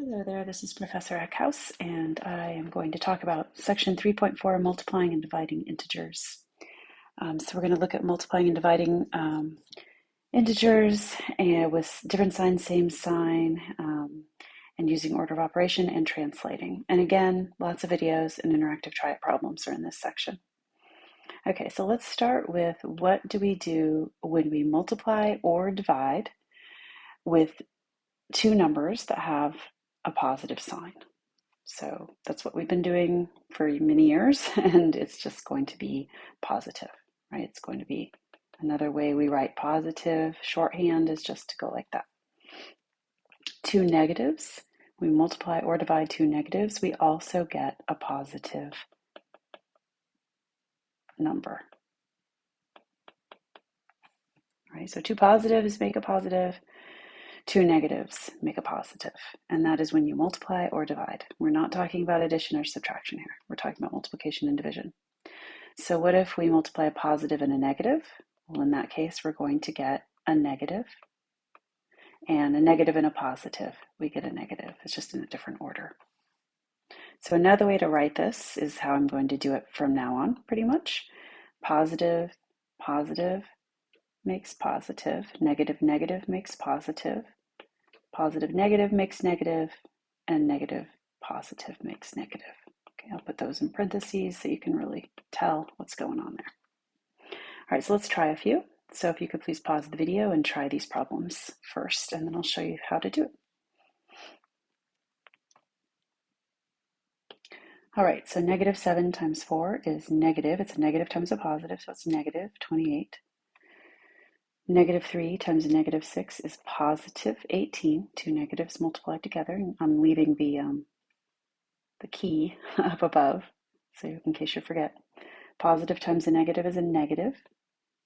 Hello there, this is Professor Eckhouse, and I am going to talk about section 3.4, multiplying and dividing integers. So we're going to look at multiplying and dividing integers with different signs, same sign, and using order of operation and translating. And again, lots of videos and interactive try-it problems are in this section. Okay, so let's start with what do we do when we multiply or divide with two numbers that have a positive sign. So that's what we've been doing for many years, and it's just going to be positive, right? It's going to be another way we write positive. Shorthand is just to go like that. Two negatives, we multiply or divide two negatives, we also get a positive number. Right? So two positives make a positive. Two negatives make a positive, and that is when you multiply or divide. We're not talking about addition or subtraction here. We're talking about multiplication and division. So what if we multiply a positive and a negative? Well, in that case, we're going to get a negative, and a negative and a positive. We get a negative. It's just in a different order. So another way to write this is how I'm going to do it from now on, pretty much. Positive, positive makes positive. Negative, negative makes positive. Positive, negative makes negative, and negative, positive makes negative. Okay, I'll put those in parentheses so you can really tell what's going on there. All right, so let's try a few. So if you could please pause the video and try these problems first, and then I'll show you how to do it. All right, so negative 7 times 4 is negative. It's a negative times a positive, so it's negative 28. Negative 3 times negative 6 is positive 18. Two negatives multiplied together. I'm leaving the key up above, so in case you forget. Positive times a negative is a negative,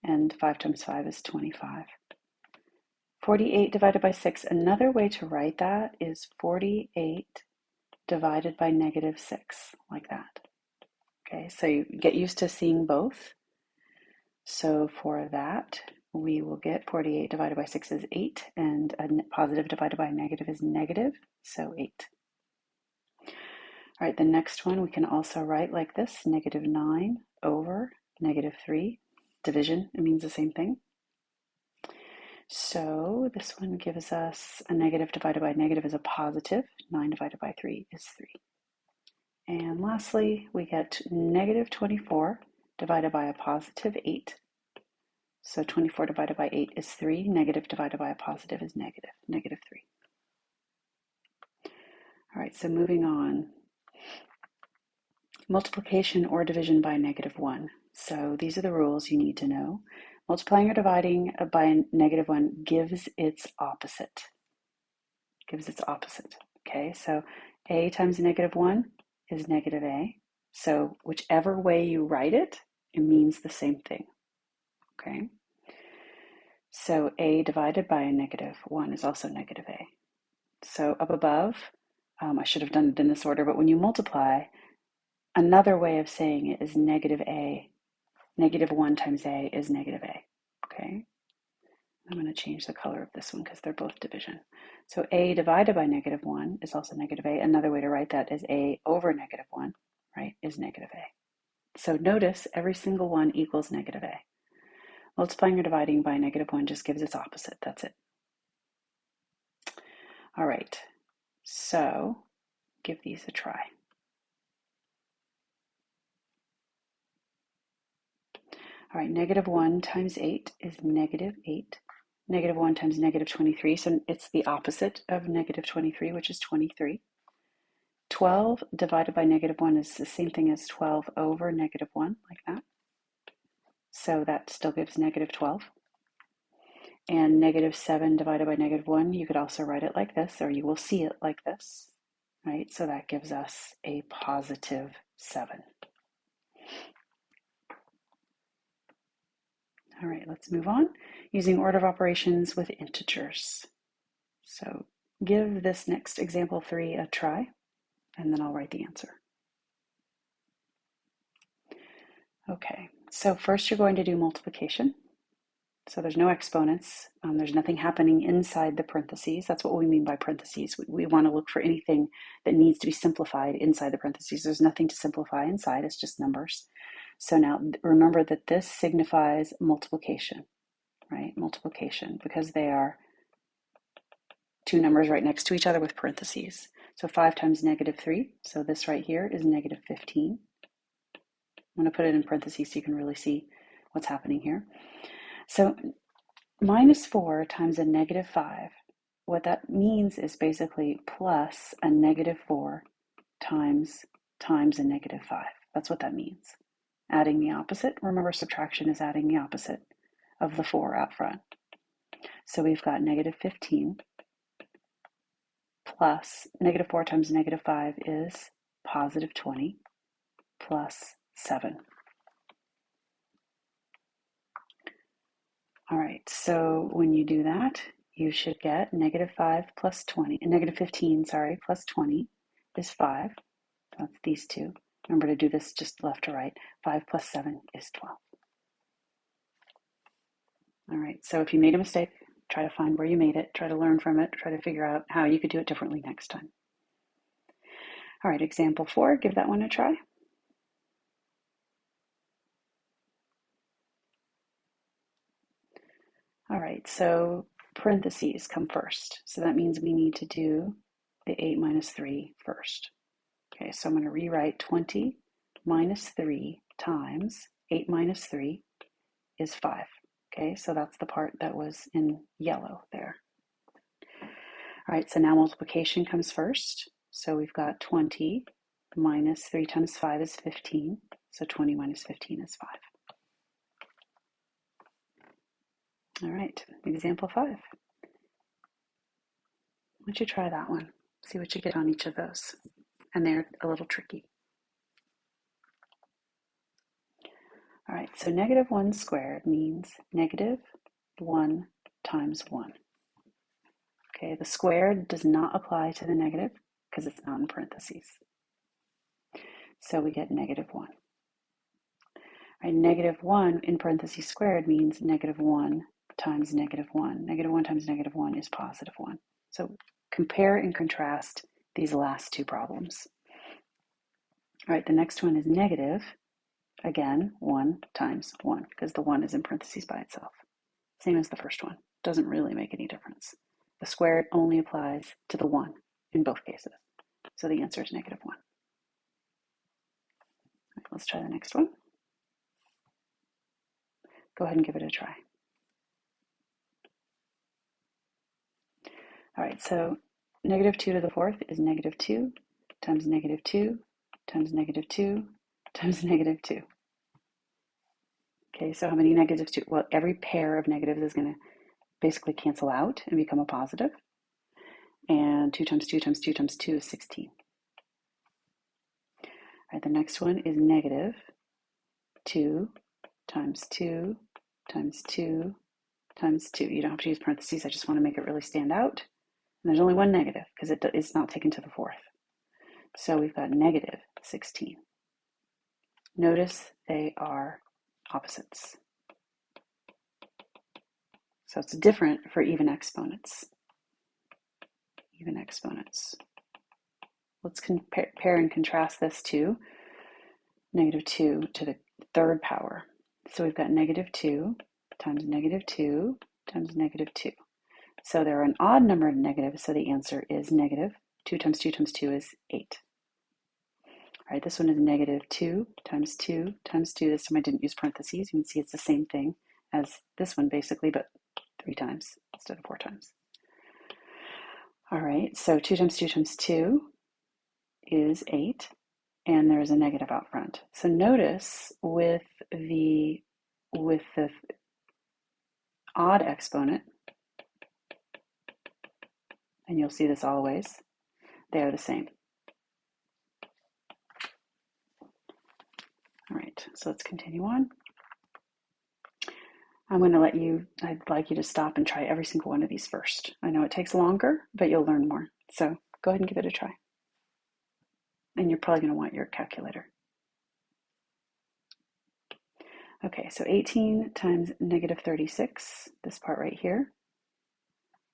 and 5 times 5 is 25. 48 divided by 6, another way to write that is 48 divided by negative 6, like that. Okay, so you get used to seeing both. So for that, we will get 48 divided by 6 is 8, and a positive divided by a negative is negative, so 8. All right, the next one we can also write like this, negative 9 over negative 3. Division, it means the same thing. So this one gives us a negative divided by a negative is a positive. 9 divided by 3 is 3. And lastly, we get negative 24 divided by a positive 8. So 24 divided by 8 is 3. Negative divided by a positive is negative, negative 3. All right, so moving on. Multiplication or division by negative 1. So these are the rules you need to know. Multiplying or dividing by negative 1 gives its opposite. Gives its opposite. Okay, so a times negative 1 is negative a. So whichever way you write it, it means the same thing. Okay. So a divided by a negative 1 is also negative a. So up above, I should have done it in this order, but when you multiply, another way of saying it is negative a. Negative 1 times a is negative a. Okay. I'm going to change the color of this one because they're both division. So a divided by negative 1 is also negative a. Another way to write that is a over negative 1, right, is negative a. So notice every single one equals negative a. Multiplying or dividing by negative 1 just gives its opposite. That's it. All right, so give these a try. All right, negative 1 times 8 is negative 8. Negative 1 times negative 23, so it's the opposite of negative 23, which is 23. 12 divided by negative 1 is the same thing as 12 over negative 1, like that. So that still gives negative 12. And negative 7 divided by negative 1, you could also write it like this, or you will see it like this, right? So that gives us a positive 7. All right, let's move on. Using order of operations with integers. So give this next example 3 a try, and then I'll write the answer. Okay, so first you're going to do multiplication. So there's no exponents. There's nothing happening inside the parentheses. That's what we mean by parentheses. We want to look for anything that needs to be simplified inside the parentheses. There's nothing to simplify inside. It's just numbers. So now remember that this signifies multiplication, right? Multiplication, because they are two numbers right next to each other with parentheses. So 5 times negative 3. So this right here is negative 15. I'm going to put it in parentheses so you can really see what's happening here. So minus 4 times a negative 5, what that means is basically plus a negative 4 times a negative 5. That's what that means. Adding the opposite. Remember, subtraction is adding the opposite of the 4 out front. So we've got negative 15 plus negative 4 times negative 5 is positive 20 plus 7. All right, so when you do that, you should get negative 5 plus 20, negative 15, sorry, plus 20 is 5. So that's these two. Remember to do this just left to right. 5 plus 7 is 12. All right, so if you made a mistake, try to find where you made it, try to learn from it, try to figure out how you could do it differently next time. All right, example 4, give that one a try. All right, so parentheses come first. So that means we need to do the 8 minus 3 first. Okay, so I'm going to rewrite 20 minus 3 times 8 minus 3 is 5. Okay, so that's the part that was in yellow there. All right, so now multiplication comes first. So we've got 20 minus 3 times 5 is 15. So 20 minus 15 is 5. All right, example 5. Why don't you try that one? See what you get on each of those. And they're a little tricky. All right, so negative 1 squared means negative 1 times 1. Okay, the squared does not apply to the negative because it's not in parentheses. So we get negative 1. All right, negative 1 in parentheses squared means negative 1 times negative 1. Negative 1 times negative 1 is positive 1. So compare and contrast these last two problems. All right, the next one is negative, again, 1 times 1, because the 1 is in parentheses by itself. Same as the first one. Doesn't really make any difference. The squared only applies to the 1 in both cases. So the answer is negative 1. Right, let's try the next one. Go ahead and give it a try. All right, so negative 2 to the 4th is negative 2 times negative 2 times negative 2 times negative 2. Okay, so how many negatives? Well, every pair of negatives is going to basically cancel out and become a positive. And 2 times 2 times 2 times 2 is 16. All right, the next one is negative 2 times 2 times 2 times 2. You don't have to use parentheses. I just want to make it really stand out. And there's only one negative because it's not taken to the 4th. So we've got negative 16. Notice they are opposites. So it's different for even exponents. Even exponents. Let's compare and contrast this to negative 2 to the 3rd power. So we've got negative 2 times negative 2 times negative 2. So they're an odd number of negatives, so the answer is negative. 2 times 2 times 2 is 8. All right, this one is negative 2 times 2 times 2. This time I didn't use parentheses. You can see it's the same thing as this one basically, but 3 times instead of 4 times. All right, so 2 times 2 times 2 is 8, and there's a negative out front. So notice with the odd exponent, and you'll see this always, they are the same. All right, so let's continue on. I'd like you to stop and try every single one of these first. I know it takes longer, but you'll learn more. So go ahead and give it a try. And you're probably going to want your calculator. Okay, so 18 times negative 36, this part right here,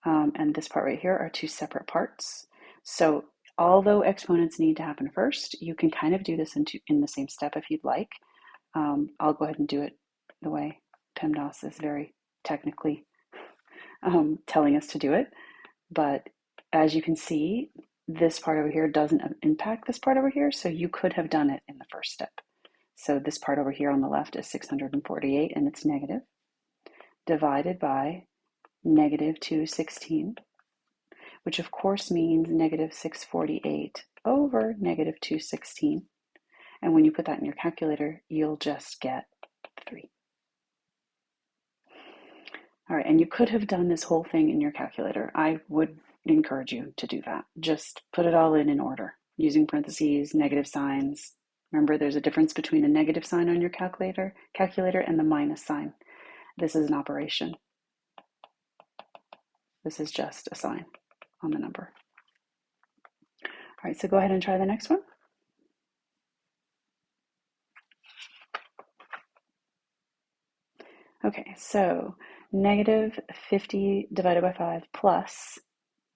and this part right here are two separate parts. So although exponents need to happen first, you can kind of do this in the same step if you'd like. I'll go ahead and do it the way PEMDAS is very technically telling us to do it. But as you can see, this part over here doesn't impact this part over here, so you could have done it in the first step. So this part over here on the left is 648, and it's negative, divided by negative 216, which of course means negative 648 over negative 216. And when you put that in your calculator, you'll just get 3. All right, and you could have done this whole thing in your calculator. I would encourage you to do that. Just put it all in order, using parentheses, negative signs. Remember, there's a difference between a negative sign on your calculator and the minus sign. This is an operation. This is just a sign on the number. All right, so go ahead and try the next one. Okay, so negative 50 divided by 5 plus,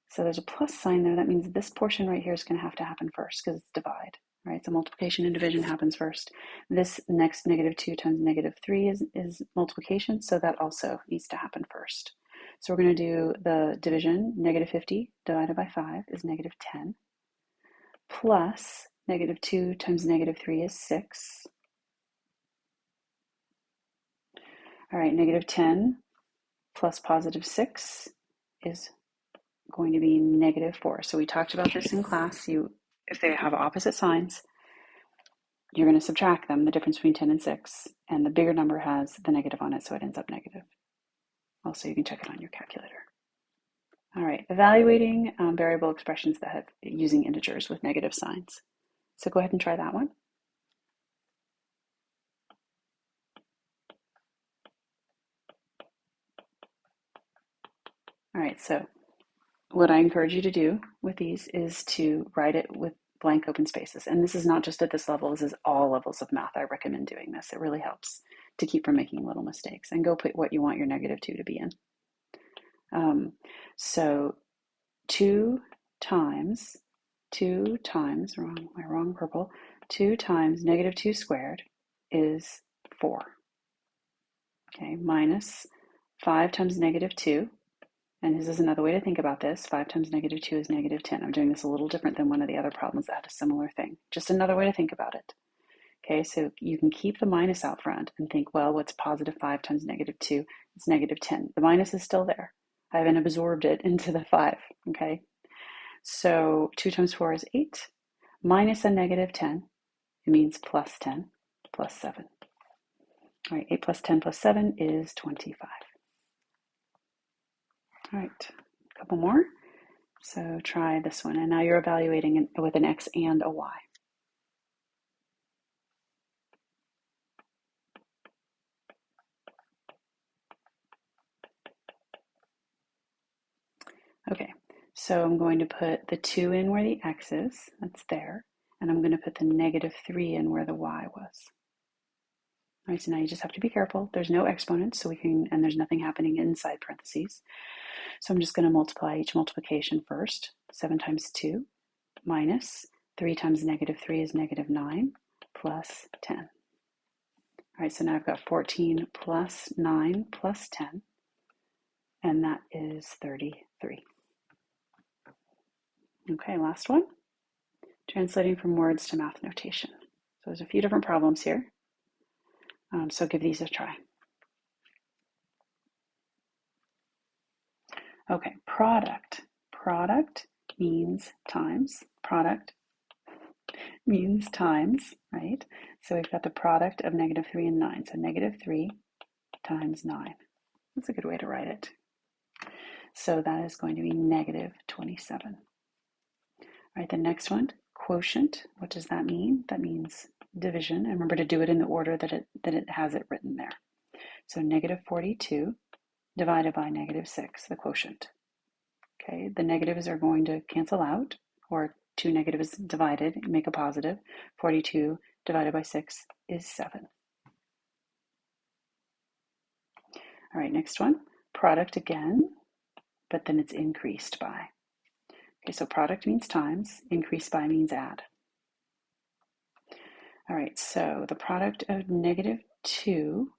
so there's a plus sign there. That means this portion right here is going to have to happen first because it's divide, right? So multiplication and division happens first. This next negative 2 times negative 3 is multiplication, so that also needs to happen first. So we're going to do the division. Negative 50 divided by 5 is negative 10, plus negative 2 times negative 3 is 6. All right, negative 10 plus positive 6 is going to be negative 4. So we talked about this in class. If they have opposite signs, you're going to subtract them, the difference between 10 and 6, and the bigger number has the negative on it, so it ends up negative. Also, you can check it on your calculator. All right, evaluating variable expressions that have using integers with negative signs. So go ahead and try that one. All right, so what I encourage you to do with these is to write it with blank open spaces. And this is not just at this level, this is all levels of math. I recommend doing this. It really helps to keep from making little mistakes. And go put what you want your negative 2 to be in. So 2 times, wrong purple, 2 times negative 2 squared is 4. Okay, minus 5 times negative 2. And this is another way to think about this. 5 times negative 2 is negative 10. I'm doing this a little different than one of the other problems that had a similar thing. Just another way to think about it. Okay, so you can keep the minus out front and think, well, what's positive 5 times negative 2? It's negative 10. The minus is still there. I haven't absorbed it into the 5, okay? So 2 times 4 is 8. Minus a negative 10, it means plus 10, plus 7. All right, 8 plus 10 plus 7 is 25. All right, a couple more. So try this one. And now you're evaluating with an X and a Y. Okay, so I'm going to put the 2 in where the X is. That's there. And I'm going to put the negative 3 in where the Y was. All right, so now you just have to be careful. There's no exponents, and there's nothing happening inside parentheses. So I'm just going to multiply each multiplication first. 7 times 2 minus 3 times negative 3 is negative 9 plus 10. All right, so now I've got 14 plus 9 plus 10, and that is 33. Okay, last one. Translating from words to math notation. So there's a few different problems here. So give these a try. Okay, product. Product means times. Product means times, right? So we've got the product of negative 3 and 9. So negative 3 times 9. That's a good way to write it. So that is going to be negative 27. All right, the next one, quotient. What does that mean? That means division. And remember to do it in the order that it has it written there. So negative 42 divided by negative 6, the quotient. Okay, the negatives are going to cancel out, or 2 negatives divided make a positive. 42 divided by 6 is 7. All right, next one, product again, but then it's increased by. Okay, so product means times, increased by means add. All right, so the product of -2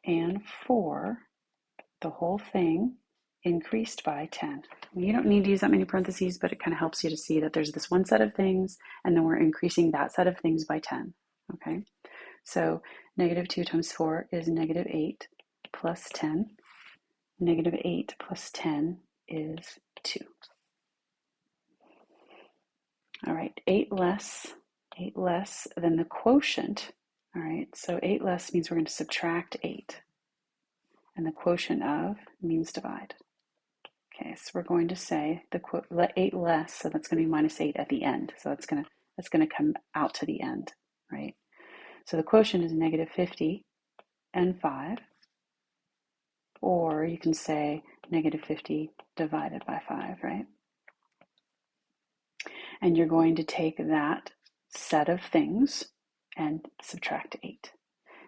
and 4, the whole thing increased by 10. You don't need to use that many parentheses, but it kind of helps you to see that there's this one set of things, and then we're increasing that set of things by 10. Okay, so -2 times 4 is -8 plus 10. -8 plus 10 is 2. All right, 8 less than the quotient. All right, so 8 less means we're going to subtract 8. And the quotient of means divide. Okay, so we're going to say the 8 less, so that's going to be -8 at the end. So that's going to come out to the end, right? So the quotient is -50 and 5, or you can say -50 divided by 5, right? And you're going to take that set of things and subtract 8.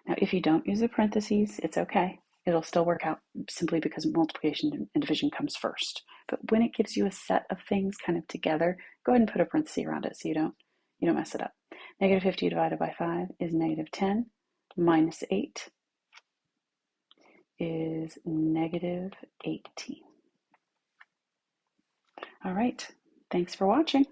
Now, if you don't use the parentheses, it's okay. It'll still work out simply because multiplication and division comes first. But when it gives you a set of things kind of together, go ahead and put a parenthesis around it so you don't mess it up. -50 divided by 5 is -10. -8 is -18. All right. Thanks for watching.